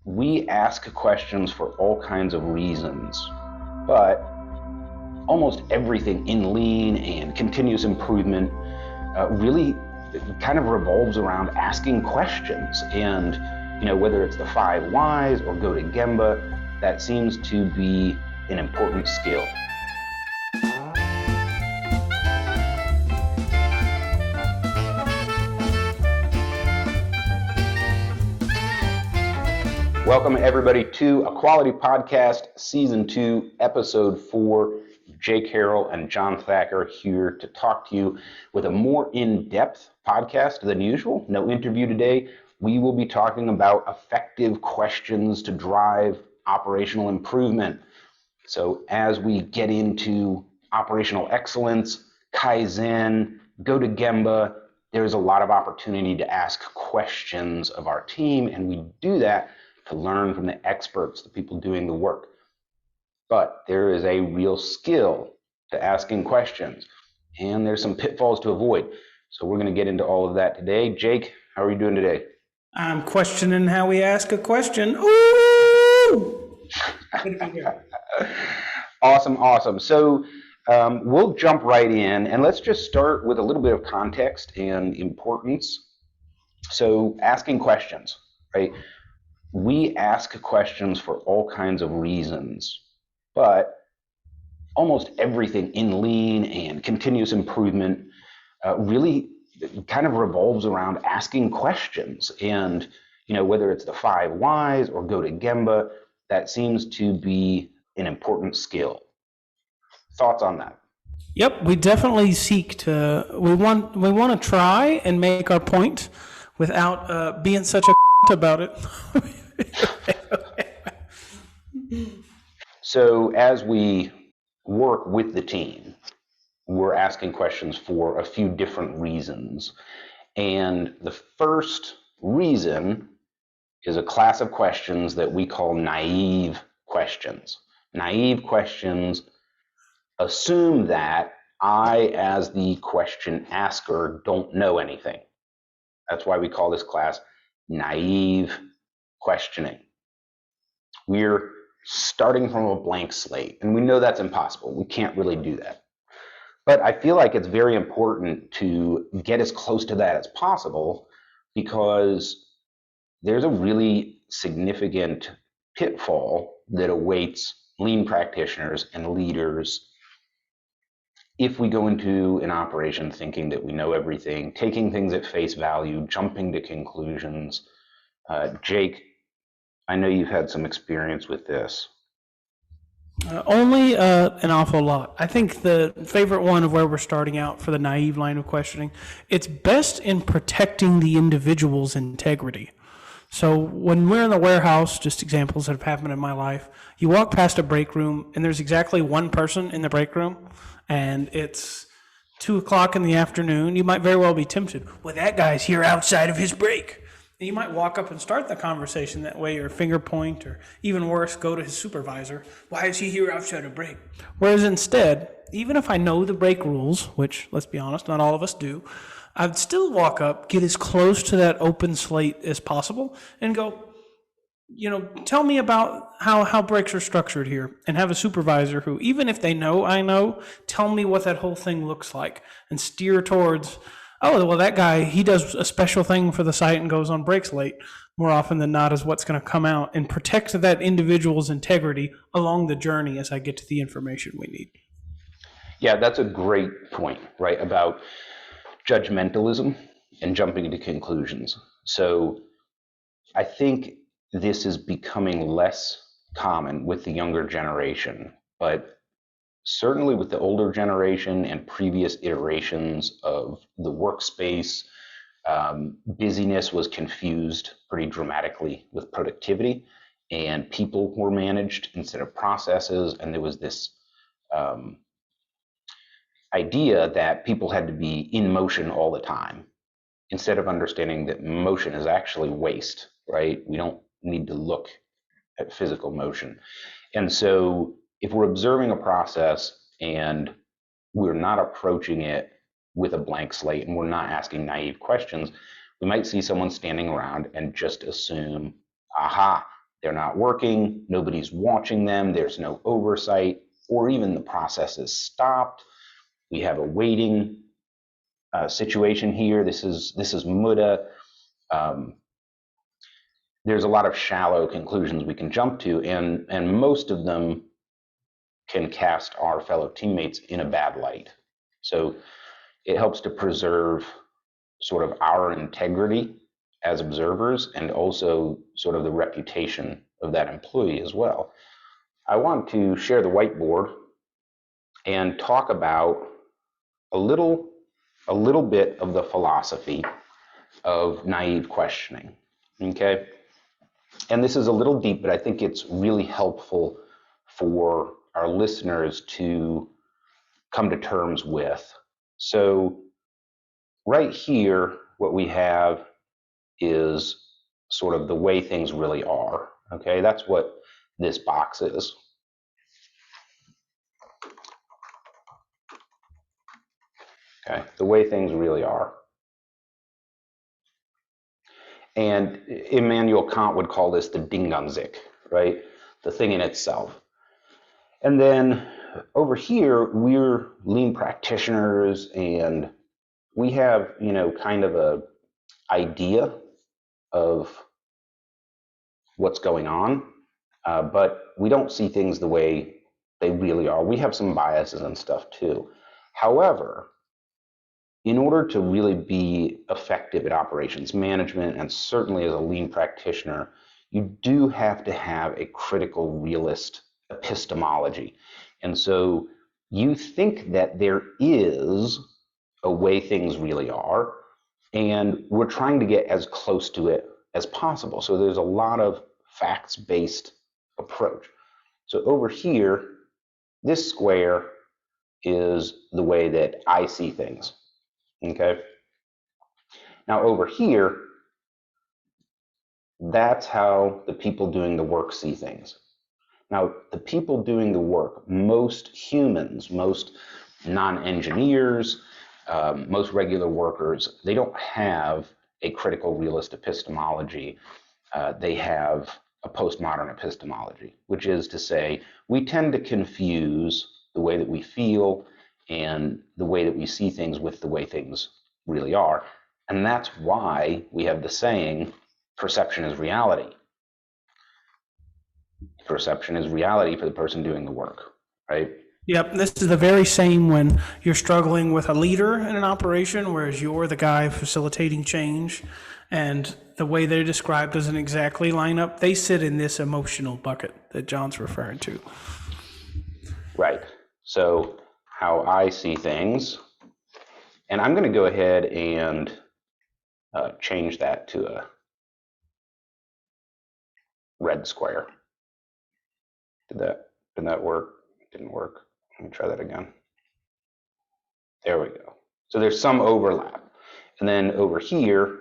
We ask questions for all kinds of reasons, but almost everything in lean and continuous improvement really kind of revolves around asking questions. And, whether it's the 5 whys or go to Gemba, that seems to be an important skill. Welcome everybody to A Quality Podcast, Season 2, Episode 4. Jake Harrell and John Thacker here to talk to you with a more in-depth podcast than usual. No interview today. We will be talking about effective questions to drive operational improvement. So as we get into operational excellence, Kaizen, go to Gemba, there's a lot of opportunity to ask questions of our team, and we do that to learn from the experts, the people doing the work. But there is a real skill to asking questions, and there's some pitfalls to avoid. So we're going to get into all of that today. Jake, how are you doing today? I'm questioning how we ask a question. Ooh! Good to be here. Awesome. So we'll jump right in, and let's just start with a little bit of context and importance. So asking questions, right? We ask questions for all kinds of reasons, but almost everything in lean and continuous improvement really kind of revolves around asking questions. And, whether it's the 5 whys or go to Gemba, that seems to be an important skill. Thoughts on that? Yep, we definitely seek to. We want to try and make our point without being such a about it. So as we work with the team, we're asking questions for a few different reasons. And the first reason is a class of questions that we call naive questions. Naive questions assume that I, as the question asker, don't know anything. That's why we call this class naive questioning. We're starting from a blank slate, and we know that's impossible. We can't really do that. But I feel like it's very important to get as close to that as possible, because there's a really significant pitfall that awaits lean practitioners and leaders if we go into an operation thinking that we know everything, taking things at face value, jumping to conclusions. Jake, I know you've had some experience with this. Only an awful lot. I think the favorite one of where we're starting out for the naive line of questioning, it's best in protecting the individual's integrity. So when we're in the warehouse, just examples that have happened in my life, you walk past a break room and there's exactly one person in the break room, and it's 2:00 in the afternoon. You might very well be tempted. Well, that guy's here outside of his break. And you might walk up and start the conversation that way, or finger point, or even worse, go to his supervisor. Why is he here outside of break? Whereas instead, even if I know the break rules, which, let's be honest, not all of us do, I'd still walk up, get as close to that open slate as possible, and go, tell me about how breaks are structured here, and have a supervisor who, even if they know I know, tell me what that whole thing looks like, and steer towards, oh, well, that guy, he does a special thing for the site and goes on breaks late more often than not is what's going to come out, and protect that individual's integrity along the journey as I get to the information we need. Yeah, that's a great point, right, about judgmentalism and jumping to conclusions. So I think this is becoming less common with the younger generation, but certainly with the older generation and previous iterations of the workspace, busyness was confused pretty dramatically with productivity, and people were managed instead of processes. And there was this idea that people had to be in motion all the time, instead of understanding that motion is actually waste, right? We don't need to look at physical motion. And so if we're observing a process and we're not approaching it with a blank slate and we're not asking naive questions, we might see someone standing around and just assume, aha, they're not working, nobody's watching them, there's no oversight, or even the process is stopped. We have a waiting situation here. This is muda. There's a lot of shallow conclusions we can jump to, and most of them can cast our fellow teammates in a bad light. So it helps to preserve sort of our integrity as observers and also sort of the reputation of that employee as well. I want to share the whiteboard and talk about a little bit of the philosophy of naive questioning. Okay? And this is a little deep, but I think it's really helpful for our listeners to come to terms with. So right here, what we have is sort of the way things really are. Okay, that's what this box is. Okay, the way things really are. And Immanuel Kant would call this the Ding an sich, right? The thing in itself. And then over here, we're lean practitioners, and we have, kind of a idea of what's going on, but we don't see things the way they really are. We have some biases and stuff too. However, in order to really be effective at operations management, and certainly as a lean practitioner, you do have to have a critical realist epistemology. And so you think that there is a way things really are, and we're trying to get as close to it as possible. So there's a lot of facts-based approach. So over here, this square is the way that I see things. Okay. Now over here, that's how the people doing the work see things. Now, the people doing the work, most humans, most non-engineers, most regular workers, they don't have a critical realist epistemology. They have a postmodern epistemology, which is to say, we tend to confuse the way that we feel and the way that we see things with the way things really are. And that's why we have the saying, perception is reality. Perception is reality for the person doing the work, right? Yep, this is the very same when you're struggling with a leader in an operation, whereas you're the guy facilitating change, and the way they're described doesn't exactly line up. They sit in this emotional bucket that John's referring to. Right. So how I see things, and I'm going to go ahead and change that to a red square. Did that work? It didn't work. Let me try that again. There we go. So there's some overlap. And then over here,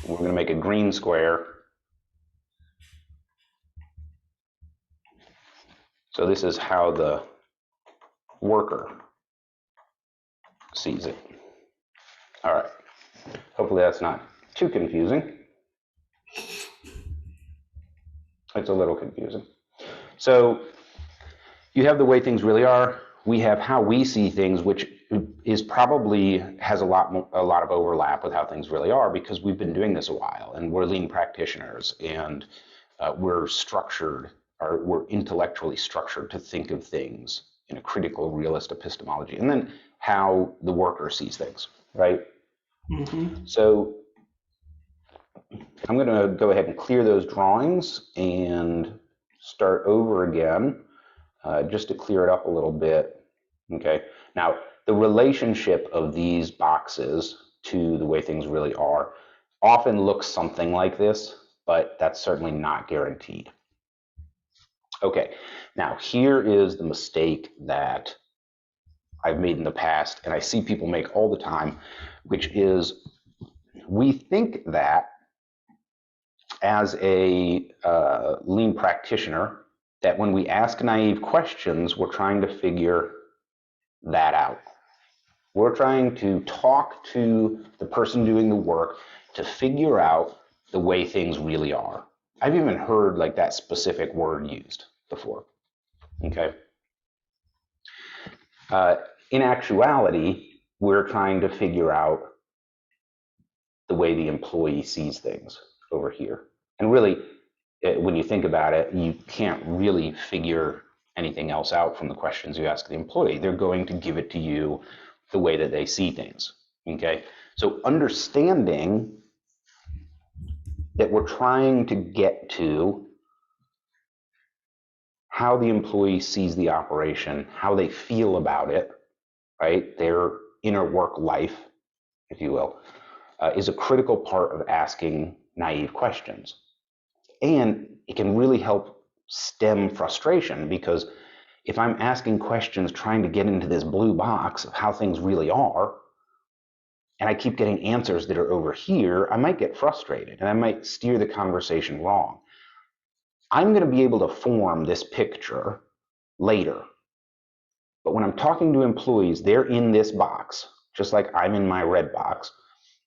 we're going to make a green square. So this is how the worker sees it. All right. Hopefully that's not too confusing. It's a little confusing. So you have the way things really are. We have how we see things, which is probably has a lot of overlap with how things really are, because we've been doing this a while, and we're lean practitioners, and we're structured, or we're intellectually structured to think of things in a critical realist epistemology, and then how the worker sees things, right? Mm-hmm. So I'm going to go ahead and clear those drawings and start over again, just to clear it up a little bit. Okay. Now, the relationship of these boxes to the way things really are often looks something like this, but that's certainly not guaranteed. Okay. Now, here is the mistake that I've made in the past, and I see people make all the time, which is we think that as a lean practitioner, that when we ask naive questions, we're trying to figure that out. We're trying to talk to the person doing the work to figure out the way things really are. I've even heard like that specific word used before. Okay. In actuality, we're trying to figure out the way the employee sees things over here. And really, when you think about it, you can't really figure anything else out from the questions you ask the employee. They're going to give it to you the way that they see things. Okay. So understanding that we're trying to get to how the employee sees the operation, how they feel about it, right? Their inner work life, if you will, is a critical part of asking naive questions. And it can really help stem frustration, because if I'm asking questions trying to get into this blue box of how things really are, and I keep getting answers that are over here, I might get frustrated and I might steer the conversation wrong. I'm going to be able to form this picture later. But when I'm talking to employees, they're in this box, just like I'm in my red box.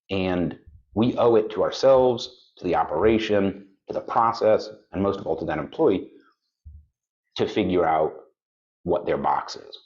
And we owe it to ourselves, to the operation, to the process, and most of all to that employee to figure out what their box is.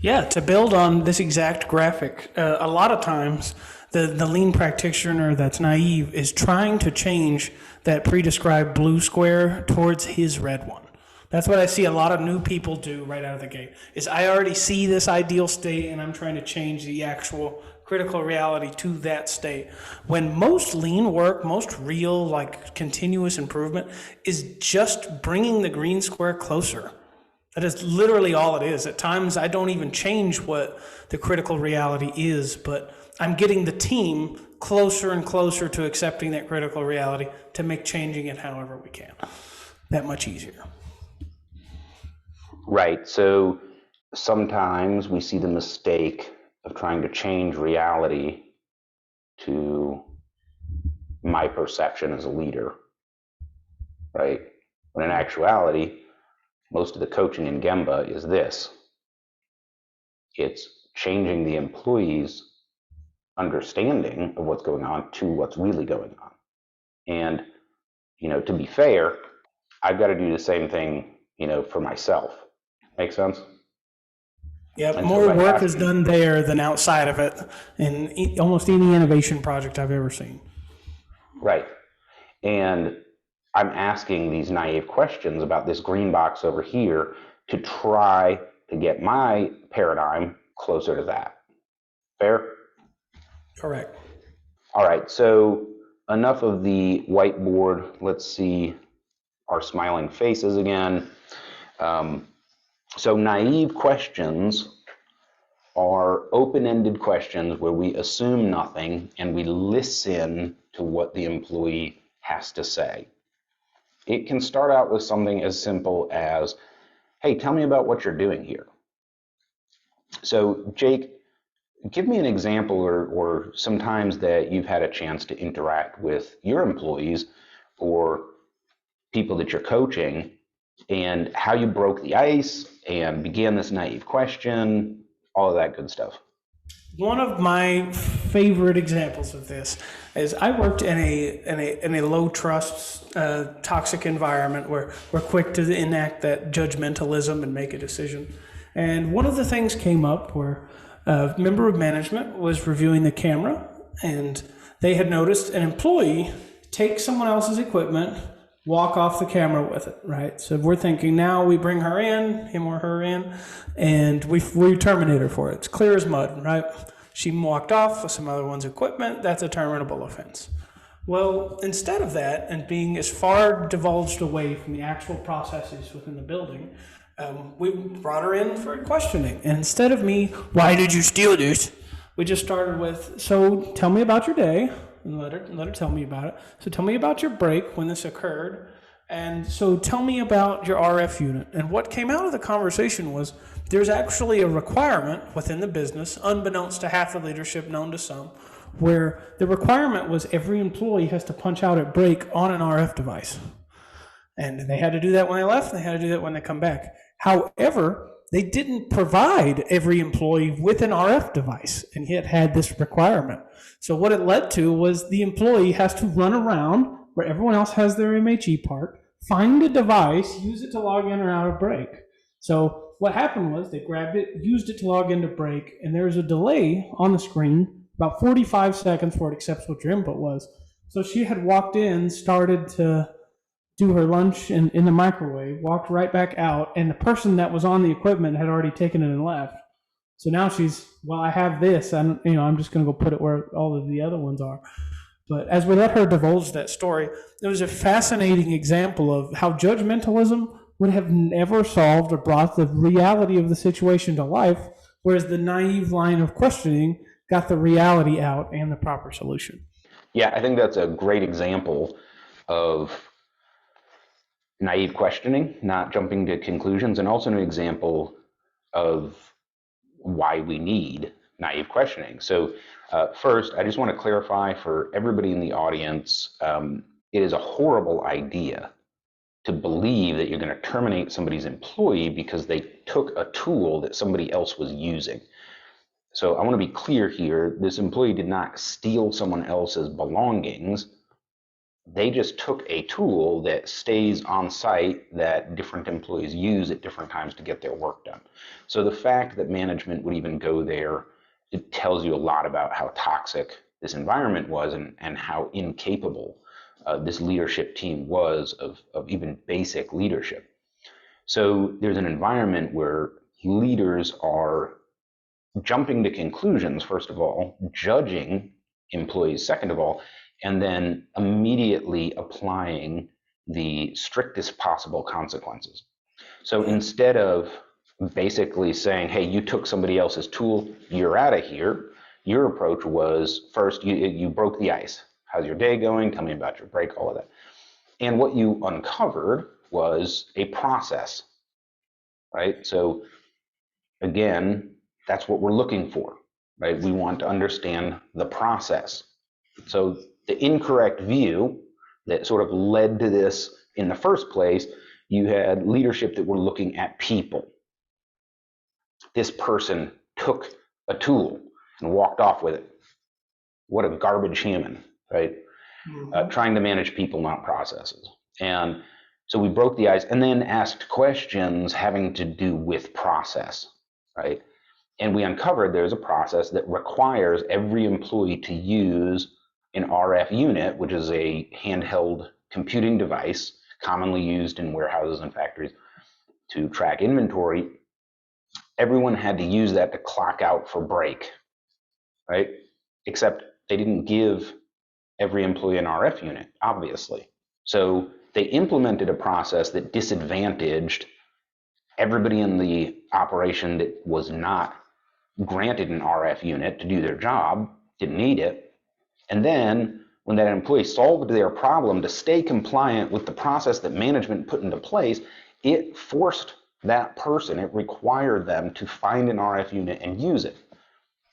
Yeah, to build on this exact graphic, a lot of times the lean practitioner that's naive is trying to change that pre-described blue square towards his red one. That's what I see a lot of new people do right out of the gate, is I already see this ideal state and I'm trying to change the actual critical reality to that state. When most lean work, most real, like continuous improvement, is just bringing the green square closer. That is literally all it is. At times, I don't even change what the critical reality is, but I'm getting the team closer and closer to accepting that critical reality to make changing it however we can. That much easier. Right. So sometimes we see the mistake of trying to change reality to my perception as a leader, right? When in actuality, most of the coaching in Gemba is this. It's changing the employee's understanding of what's going on to what's really going on. And, to be fair, I've got to do the same thing, for myself. Make sense? Yeah, And more so work is done there than outside of it in almost any innovation project I've ever seen. Right. And I'm asking these naive questions about this green box over here to try to get my paradigm closer to that. Fair? Correct. All right, so enough of the whiteboard. Let's see our smiling faces again. So naive questions are open-ended questions where we assume nothing and we listen to what the employee has to say. It can start out with something as simple as, hey, tell me about what you're doing here. So Jake, give me an example or some times that you've had a chance to interact with your employees or people that you're coaching and how you broke the ice and began this naive question, all of that good stuff. One of my favorite examples of this is I worked in a low trust, toxic environment where we're quick to enact that judgmentalism and make a decision. And one of the things came up where a member of management was reviewing the camera, and they had noticed an employee take someone else's equipment, walk off the camera with it, right? So we're thinking now we bring her in, him or her in, and we terminate her for it. It's clear as mud, right? She walked off with some other one's equipment. That's a terminable offense. Well, instead of that, and being as far divulged away from the actual processes within the building, we brought her in for questioning. And instead of me, why did you steal this? We just started with, so tell me about your day. And let her tell me about it. So tell me about your break when this occurred. And so tell me about your RF unit. And what came out of the conversation was there's actually a requirement within the business, unbeknownst to half the leadership, known to some, where the requirement was every employee has to punch out at break on an RF device. And they had to do that when they left, and they had to do that when they come back. However, they didn't provide every employee with an RF device, and yet had this requirement. So what it led to was the employee has to run around where everyone else has their MHE part, find a device, use it to log in or out of break. So what happened was they grabbed it, used it to log into break, and there was a delay on the screen, about 45 seconds before it accepts what your input was. So she had walked in, started to do her lunch in the microwave, walked right back out, and the person that was on the equipment had already taken it and left. So now she's, well, I have this, and I'm just going to go put it where all of the other ones are. But as we let her divulge that story, it was a fascinating example of how judgmentalism would have never solved or brought the reality of the situation to life, whereas the naive line of questioning got the reality out and the proper solution. Yeah, I think that's a great example of naive questioning, not jumping to conclusions, and also an example of why we need naive questioning. So first, I just want to clarify for everybody in the audience, it is a horrible idea to believe that you're going to terminate somebody's employee because they took a tool that somebody else was using. So I want to be clear here, this employee did not steal someone else's belongings. They just took a tool that stays on site that different employees use at different times to get their work done. So the fact that management would even go there, it tells you a lot about how toxic this environment was and how incapable this leadership team was of even basic leadership. So there's an environment where leaders are jumping to conclusions, first of all, judging employees, second of all, and then immediately applying the strictest possible consequences. So instead of basically saying, hey, you took somebody else's tool, you're out of here, your approach was first, you broke the ice. How's your day going? Tell me about your break, all of that. And what you uncovered was a process, right? So again, that's what we're looking for, right? We want to understand the process. So the incorrect view that sort of led to this in the first place, you had leadership that were looking at people. This person took a tool and walked off with it. What a garbage human, right? Trying to manage people, not processes. And so we broke the ice and then asked questions having to do with process, right? And we uncovered there's a process that requires every employee to use an RF unit, which is a handheld computing device commonly used in warehouses and factories to track inventory. Everyone had to use that to clock out for break, right? Except they didn't give every employee an RF unit, obviously. So they implemented a process that disadvantaged everybody in the operation that was not granted an RF unit to do their job, didn't need it. And then when that employee solved their problem to stay compliant with the process that management put into place, it forced that person, it required them to find an RF unit and use it.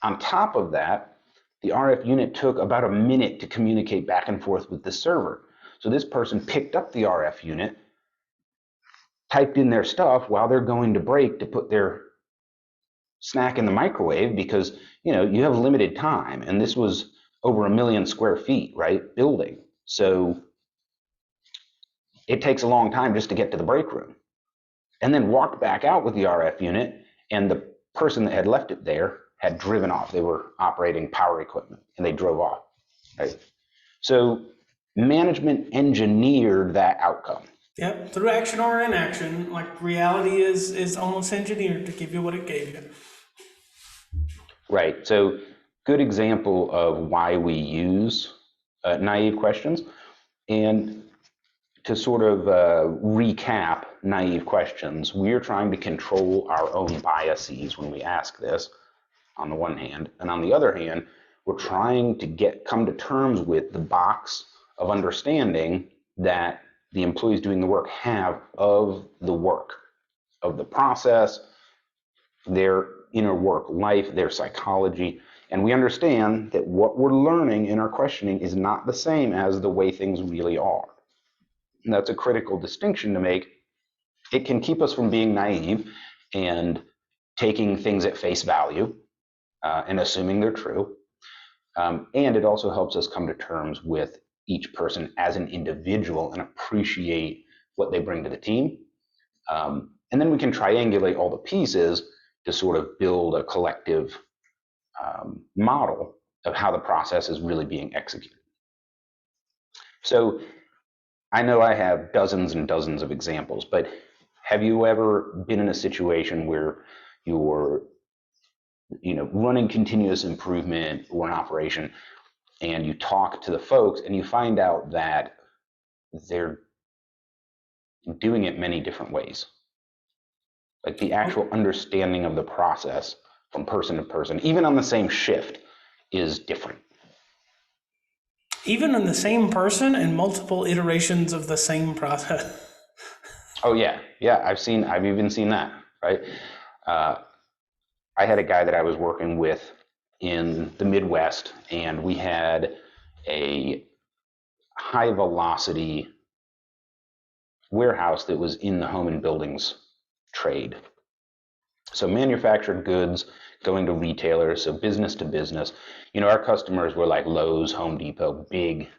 On top of that, the RF unit took about a minute to communicate back and forth with the server. So this person picked up the RF unit, typed in their stuff while they're going to break to put their snack in the microwave because, you have limited time. And this was over 1 million square feet, right? Building. So it takes a long time just to get to the break room. And then walked back out with the RF unit, and the person that had left it there had driven off. They were operating power equipment and they drove off, right? So management engineered that outcome. Yep, through action or inaction, like reality is almost engineered to give you what it gave you. Right, so good example of why we use naive questions. And to sort of recap naive questions, we're trying to control our own biases when we ask this, on the one hand, and on the other hand, we're trying to come to terms with the box of understanding that the employees doing the work have of the work, of the process, their inner work life, their psychology. And we understand that what we're learning in our questioning is not the same as the way things really are. And that's a critical distinction to make. It can keep us from being naive and taking things at face value and assuming they're true. And it also helps us come to terms with each person as an individual and appreciate what they bring to the team. And then we can triangulate all the pieces to sort of build a collective model of how the process is really being executed. So I know I have dozens and dozens of examples, but have you ever been in a situation where you're running continuous improvement or an operation, and you talk to the folks and you find out that they're doing it many different ways? Like the actual understanding of the process from person to person, even on the same shift, is different. Even in the same person and multiple iterations of the same process. Oh yeah, I've even seen that, right? I had a guy that I was working with in the Midwest, and we had a high velocity warehouse that was in the home and buildings trade. So manufactured goods going to retailers, so business to business. Our customers were like Lowe's, Home Depot, big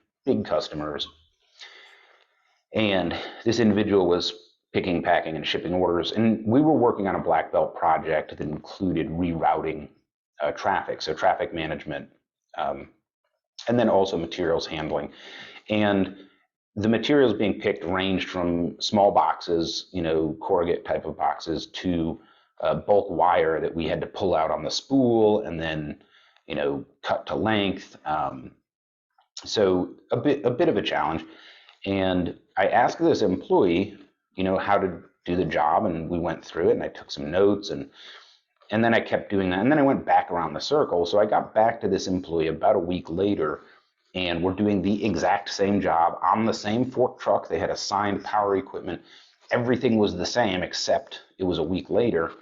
customers. And this individual was picking, packing, and shipping orders. And we were working on a black belt project that included rerouting traffic, so traffic management, and then also materials handling. And the materials being picked ranged from small boxes, corrugate type of boxes, to bulk wire that we had to pull out on the spool and then, cut to length. So a bit of a challenge. And I asked this employee, how to do the job, and we went through it, and I took some notes, and then I kept doing that, and then I went back around the circle. So I got back to this employee about a week later, and we're doing the exact same job on the same fork truck. They had assigned power equipment. Everything was the same, except it was a week later,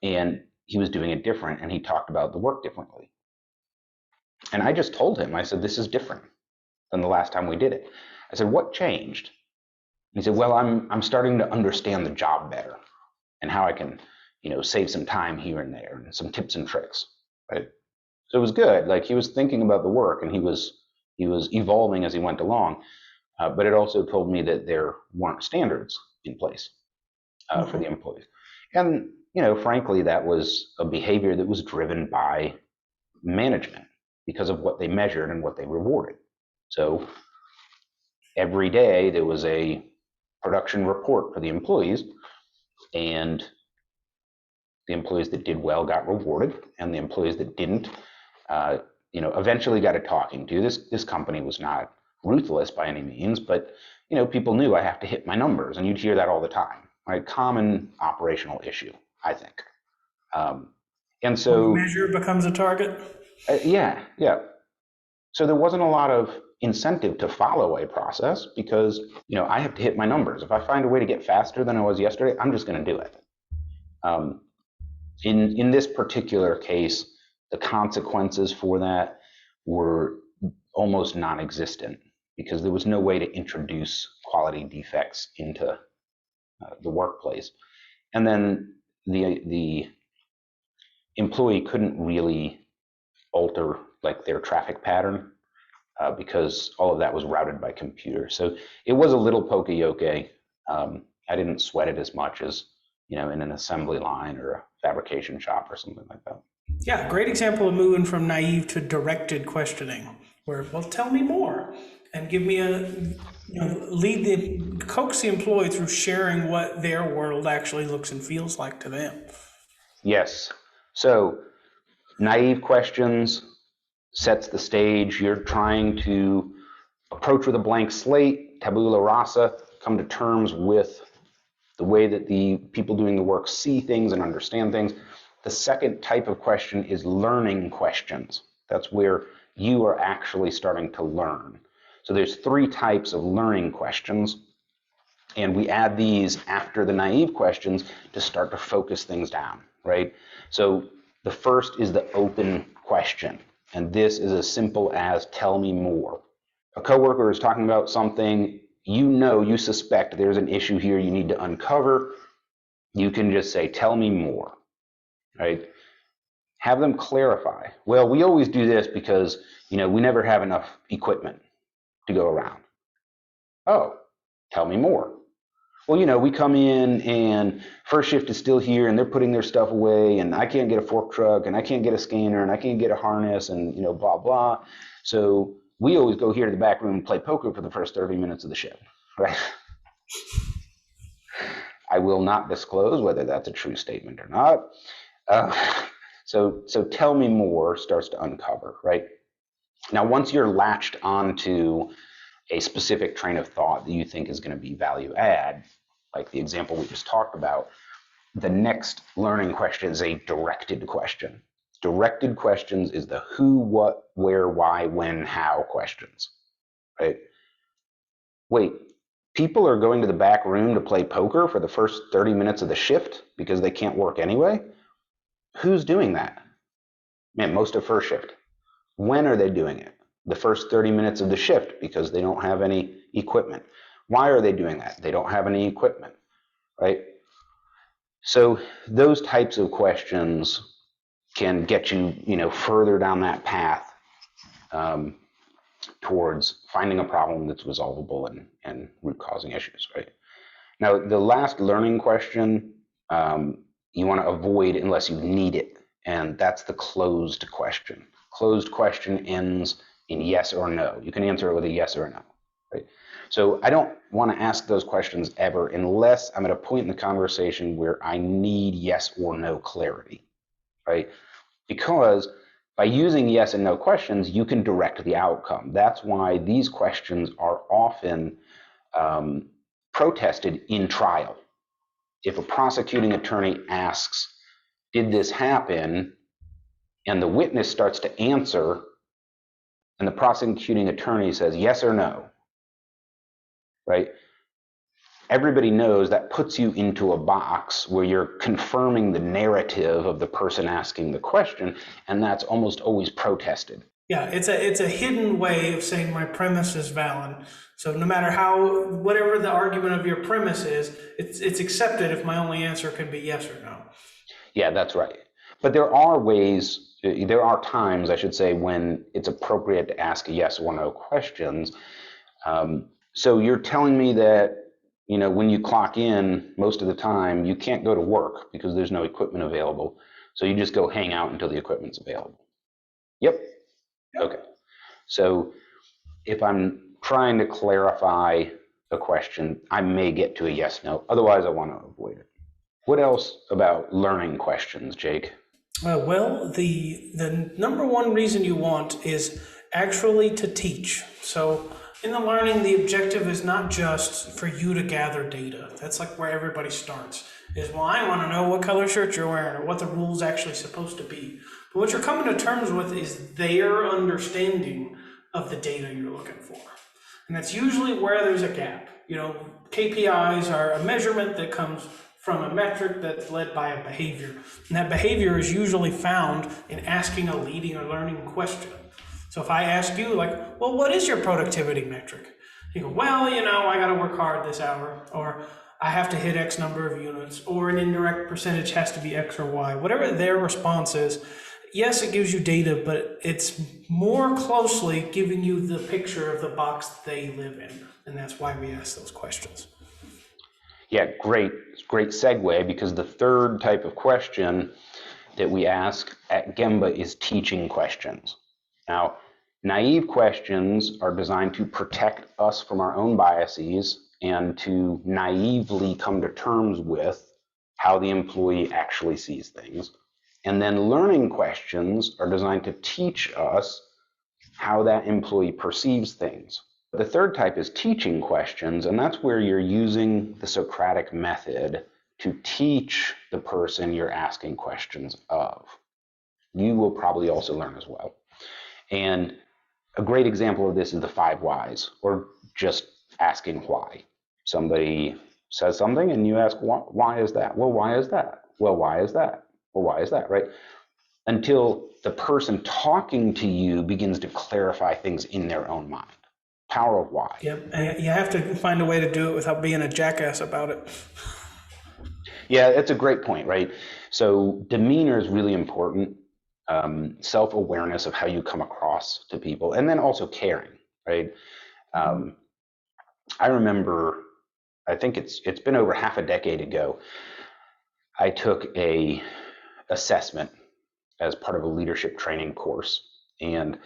and he was doing it different, and he talked about the work differently. And I just told him, I said, this is different than the last time we did it. I said, what changed? He said, well, I'm starting to understand the job better and how I can, save some time here and there and some tips and tricks, right? So it was good. Like, he was thinking about the work, and he was evolving as he went along. But it also told me that there weren't standards in place for the employees. And, frankly, that was a behavior that was driven by management because of what they measured and what they rewarded. So every day there was a production report for the employees, and the employees that did well got rewarded, and the employees that didn't, eventually got a talking to. This company was not ruthless by any means, but people knew I have to hit my numbers, and you'd hear that all the time, right? Common operational issue, I think. And so measure becomes a target. Yeah. So there wasn't a lot of incentive to follow a process because I have to hit my numbers. If I find a way to get faster than I was yesterday, I'm just going to do it. In this particular case, the consequences for that were almost non-existent because there was no way to introduce quality defects into the workplace. And then the employee couldn't really alter like their traffic pattern because all of that was routed by computer. So it was a little poka-yoke. I didn't sweat it as much as in an assembly line or a fabrication shop or something like that. Yeah, great example of moving from naive to directed questioning, where, well, tell me more, and give me coax the employee through sharing what their world actually looks and feels like to them. Yes. So naive questions sets the stage. You're trying to approach with a blank slate, tabula rasa, come to terms with the way that the people doing the work see things and understand things. The second type of question is learning questions. That's where you are actually starting to learn. So there's 3 types of learning questions, and we add these after the naive questions to start to focus things down, right? So the first is the open question, and this is as simple as tell me more. A coworker is talking about something, you suspect there's an issue here you need to uncover. You can just say, tell me more. right? Have them clarify. Well, we always do this because, we never have enough equipment to go around. Oh, tell me more. Well, we come in and first shift is still here and they're putting their stuff away and I can't get a fork truck and I can't get a scanner and I can't get a harness and, blah, blah. So we always go here to the back room and play poker for the first 30 minutes of the shift, right? I will not disclose whether that's a true statement or not. So tell me more starts to uncover, right? Now, once you're latched onto a specific train of thought that you think is going to be value add, like the example we just talked about, the next learning question is a directed question. Directed questions is the who, what, where, why, when, how questions, right? Wait, people are going to the back room to play poker for the first 30 minutes of the shift because they can't work anyway? Who's doing that? Man, most of first shift. When are they doing it? The first 30 minutes of the shift because they don't have any equipment. Why are they doing that? They don't have any equipment, right? So those types of questions can get you, further down that path towards finding a problem that's resolvable and root causing issues, right? Now, the last learning question you want to avoid unless you need it, and that's the closed question. Closed question ends in yes or no. You can answer it with a yes or a no, right? So I don't want to ask those questions ever unless I'm at a point in the conversation where I need yes or no clarity, right? Because by using yes and no questions, you can direct the outcome. That's why these questions are often protested in trial. If a prosecuting attorney asks, did this happen? And the witness starts to answer, and the prosecuting attorney says yes or no, right? Everybody knows that puts you into a box where you're confirming the narrative of the person asking the question, and that's almost always protested. Yeah, it's a hidden way of saying my premise is valid. So no matter whatever the argument of your premise is, it's accepted if my only answer can be yes or no. Yeah, that's right. But there are times, I should say, when it's appropriate to ask yes or no questions. So you're telling me that, when you clock in, most of the time, you can't go to work because there's no equipment available. So you just go hang out until the equipment's available. Yep. Okay. So if I'm trying to clarify a question, I may get to a yes, no. Otherwise, I want to avoid it. What else about learning questions, Jake? Well, the number one reason you want is actually to teach. So in the learning, the objective is not just for you to gather data. That's like where everybody starts. Is, well, I want to know what color shirt you're wearing or what the rule's actually supposed to be. But what you're coming to terms with is their understanding of the data you're looking for. And that's usually where there's a gap. KPIs are a measurement that comes from a metric that's led by a behavior. And that behavior is usually found in asking a leading or learning question. So if I ask you, like, well, what is your productivity metric? You go, well, I got to work hard this hour, or I have to hit X number of units, or an indirect percentage has to be X or Y. Whatever their response is, yes, it gives you data, but it's more closely giving you the picture of the box they live in. And that's why we ask those questions. Yeah, great segue, because the third type of question that we ask at Gemba is teaching questions. Now, naive questions are designed to protect us from our own biases and to naively come to terms with how the employee actually sees things. And then learning questions are designed to teach us how that employee perceives things. The third type is teaching questions, and that's where you're using the Socratic method to teach the person you're asking questions of. You will probably also learn as well. And a great example of this is the 5 whys, or just asking why. Somebody says something and you ask, why is that? Well, why is that? Well, why is that? Well, why is that, right? Until the person talking to you begins to clarify things in their own mind. Power of why. Yep, and you have to find a way to do it without being a jackass about it. Yeah, that's a great point, right? So demeanor is really important. Self-awareness of how you come across to people, and then also caring, right? Um, I remember, I think it's been over half a decade ago. I took a assessment as part of a leadership training course, and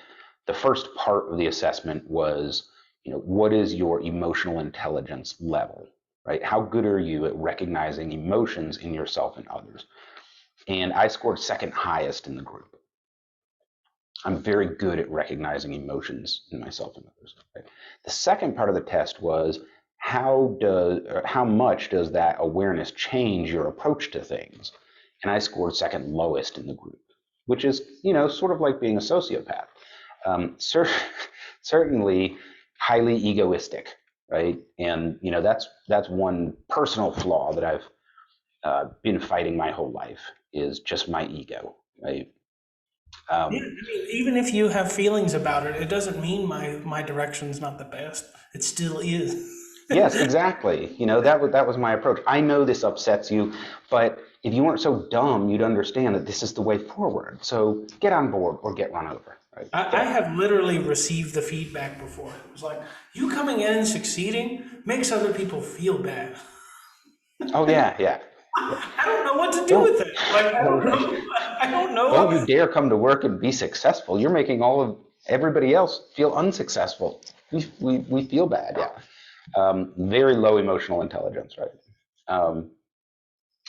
the first part of the assessment was, what is your emotional intelligence level, right? How good are you at recognizing emotions in yourself and others? And I scored second highest in the group. I'm very good at recognizing emotions in myself and others. Right? The second part of the test was how much does that awareness change your approach to things? And I scored second lowest in the group, which is sort of like being a sociopath. Certainly highly egoistic, right? And that's one personal flaw that I've been fighting my whole life, is just my ego, right? Yeah, Um, I mean, even if you have feelings about it, it doesn't mean my direction's not the best. It still is. yes, exactly. That was my approach. I know this upsets you, but if you weren't so dumb, you'd understand that this is the way forward. So get on board or get run over, right? I have literally received the feedback before. It was like, you coming in and succeeding makes other people feel bad. Oh yeah, yeah. I don't know what to do Don't with it. Like, I don't right. know. I don't know. Don't you dare come to work and be successful. You're making all of everybody else feel unsuccessful. We feel bad, yeah. Very low emotional intelligence, right? Um,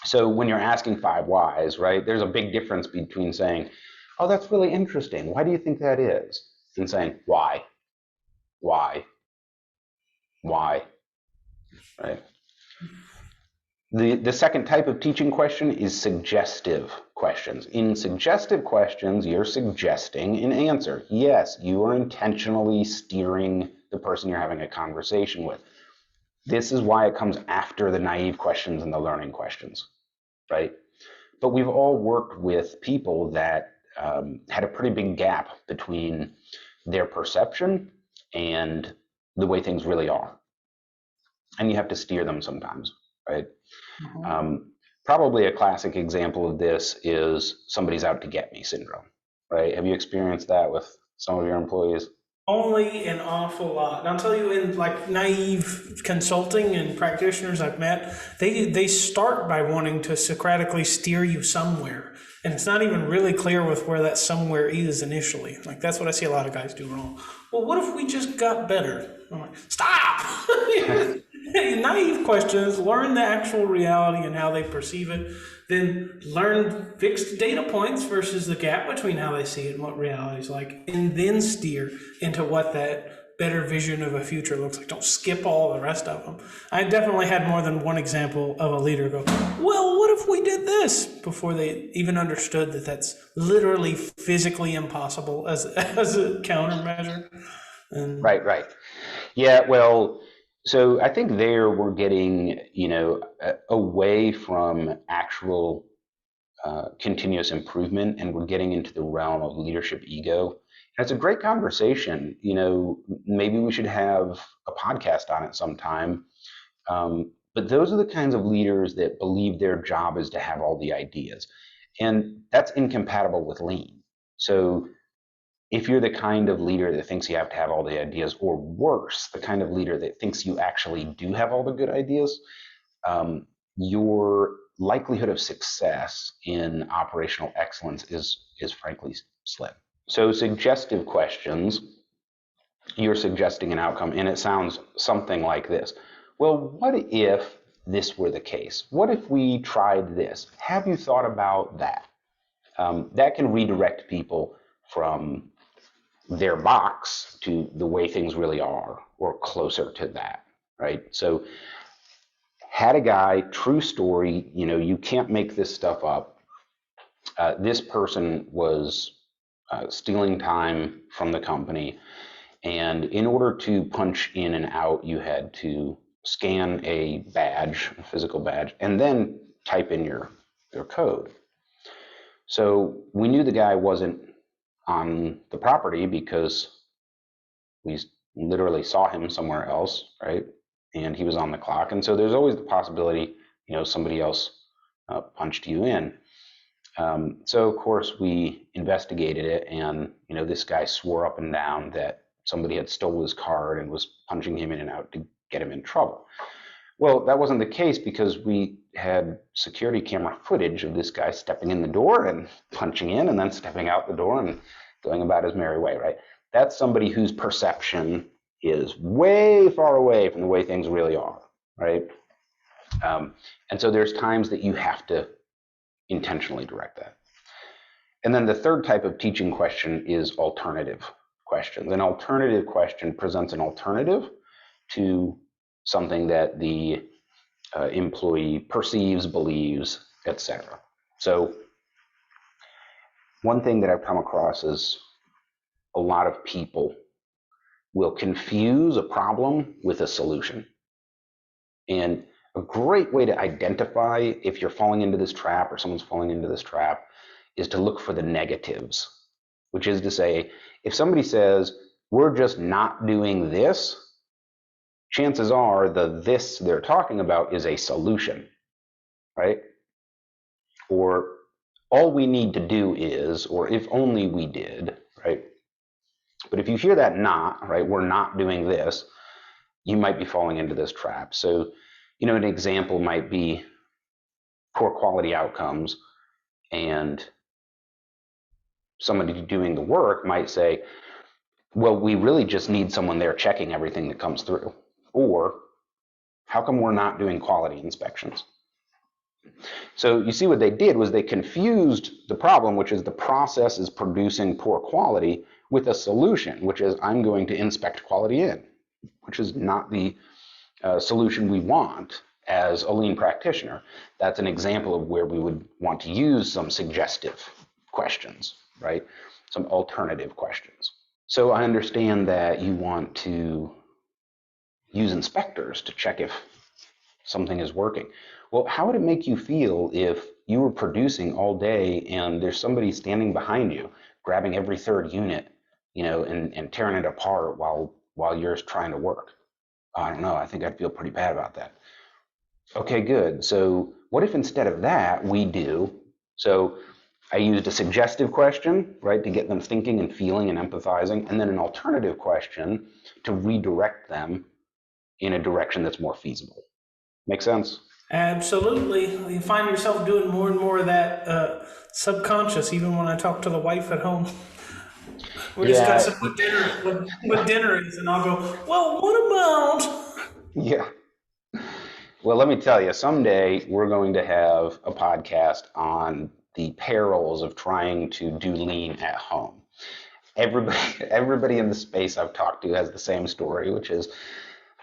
so when you're asking five whys, right, there's a big difference between saying, "Oh, that's really interesting. Why do you think that is?" and saying, "Why, why, why?" Right? The second type of teaching question is suggestive questions. In suggestive questions, you're suggesting an answer. Yes, you are intentionally steering the person you're having a conversation with. This is why it comes after the naive questions and the learning questions, right? But we've all worked with people that had a pretty big gap between their perception and the way things really are. And you have to steer them sometimes, right? Um, Probably a classic example of this is somebody's out to get me syndrome, right? Have you experienced that with some of your employees? Only an awful lot. And I'll tell you, in like naive consulting and practitioners I've met, they start by wanting to Socratically steer you somewhere, and it's not even really clear with where that somewhere is initially. Like that's what I see a lot of guys do wrong. Well, what if we just got better? I'm like, stop. Naive questions. Learn the actual reality and how they perceive it. Then learn fixed data points versus the gap between how they see it and what reality is like, and then steer into what that better vision of a future looks like. Don't skip all the rest of them. I definitely had more than one example of a leader go, well, what if we did this, before they even understood that that's literally physically impossible as a countermeasure. And Right, right. Yeah, well, so I think there we're getting, away from actual continuous improvement, and we're getting into the realm of leadership ego. And it's a great conversation. Maybe we should have a podcast on it sometime. But those are the kinds of leaders that believe their job is to have all the ideas. And that's incompatible with lean. So if you're the kind of leader that thinks you have to have all the ideas, or worse, the kind of leader that thinks you actually do have all the good ideas, your likelihood of success in operational excellence is frankly slim. So suggestive questions, you're suggesting an outcome, and it sounds something like this. Well, what if this were the case? What if we tried this? Have you thought about that? That can redirect people from their box to the way things really are, or closer to that, right? So had a guy, true story, you can't make this stuff up. This person was stealing time from the company, and in order to punch in and out, you had to scan a badge, a physical badge, and then type in your code. So we knew the guy wasn't on the property because we literally saw him somewhere else, right? And he was on the clock. And so there's always the possibility, somebody else punched you in. So of course we investigated it, and this guy swore up and down that somebody had stole his card and was punching him in and out to get him in trouble. Well, that wasn't the case, because we had security camera footage of this guy stepping in the door and punching in and then stepping out the door and going about his merry way, right? That's somebody whose perception is way far away from the way things really are, right? And so there's times that you have to intentionally direct that. And then the third type of teaching question is alternative questions. An alternative question presents an alternative to something that the employee perceives, believes, etc. So one thing that I've come across is a lot of people will confuse a problem with a solution. And a great way to identify if you're falling into this trap or someone's falling into this trap is to look for the negatives, which is to say, if somebody says, we're just not doing this, chances are this they're talking about is a solution, right? Or all we need to do is, or if only we did, right? But if you hear that not, right, we're not doing this, you might be falling into this trap. So, an example might be poor quality outcomes, and somebody doing the work might say, well, we really just need someone there checking everything that comes through. Or, how come we're not doing quality inspections? So you see what they did was they confused the problem, which is the process is producing poor quality, with a solution, which is I'm going to inspect quality in, which is not the solution we want as a lean practitioner. That's an example of where we would want to use some suggestive questions, right? Some alternative questions. So I understand that you want to use inspectors to check if something is working. Well, how would it make you feel if you were producing all day and there's somebody standing behind you, grabbing every third unit, and tearing it apart while you're trying to work? I don't know. I think I'd feel pretty bad about that. Okay, good. So what if instead of that we do, so I used a suggestive question, right, to get them thinking and feeling and empathizing, and then an alternative question to redirect them in a direction that's more feasible. Make sense? Absolutely. You find yourself doing more and more of that subconscious, even when I talk to the wife at home. We're discussing what dinner is, and I'll go, well, what about? Yeah. Well, let me tell you, someday we're going to have a podcast on the perils of trying to do lean at home. Everybody in the space I've talked to has the same story, which is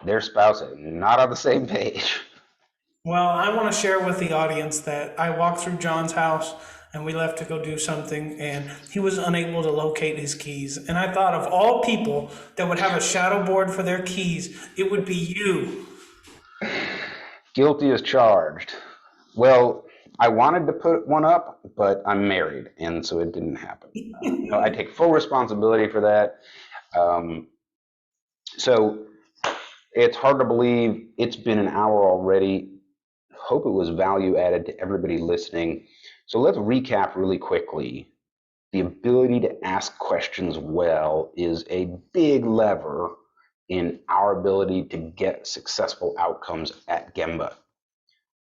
their spouse is not on the same page. Well, I want to share with the audience that I walked through John's house and we left to go do something, and he was unable to locate his keys. And I thought, of all people that would have a shadow board for their keys, it would be you. Guilty as charged. Well, I wanted to put one up, but I'm married, and so it didn't happen. I take full responsibility for that. So it's hard to believe it's been an hour already. Hope it was value added to everybody listening. So let's recap really quickly. The ability to ask questions well is a big lever in our ability to get successful outcomes at Gemba.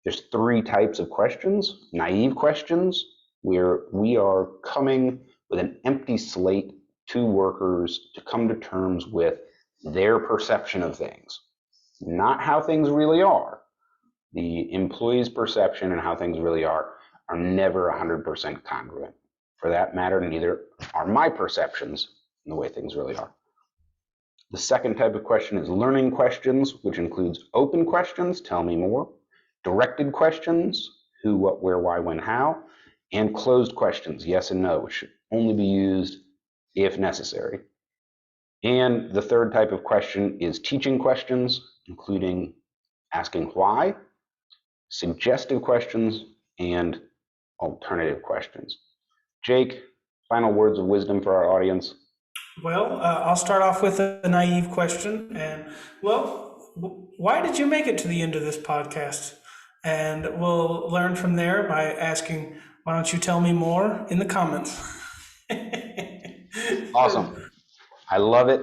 There's 3 types of questions. Naive questions, where we are coming with an empty slate to workers to come to terms with their perception of things, not how things really are. The employee's perception and how things really are never 100% congruent. For that matter, neither are my perceptions and the way things really are. The second type of question is learning questions, which includes open questions, tell me more, directed questions, who, what, where, why, when, how, and closed questions, yes and no, which should only be used if necessary. And the third type of question is teaching questions, including asking why, suggestive questions, and alternative questions. Jake, final words of wisdom for our audience? Well, I'll start off with a naive question. And, well, why did you make it to the end of this podcast? And we'll learn from there by asking, why don't you tell me more in the comments? Awesome. I love it.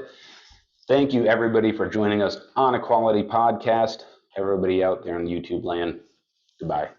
Thank you, everybody, for joining us on Equality Podcast. Everybody out there in YouTube land, goodbye.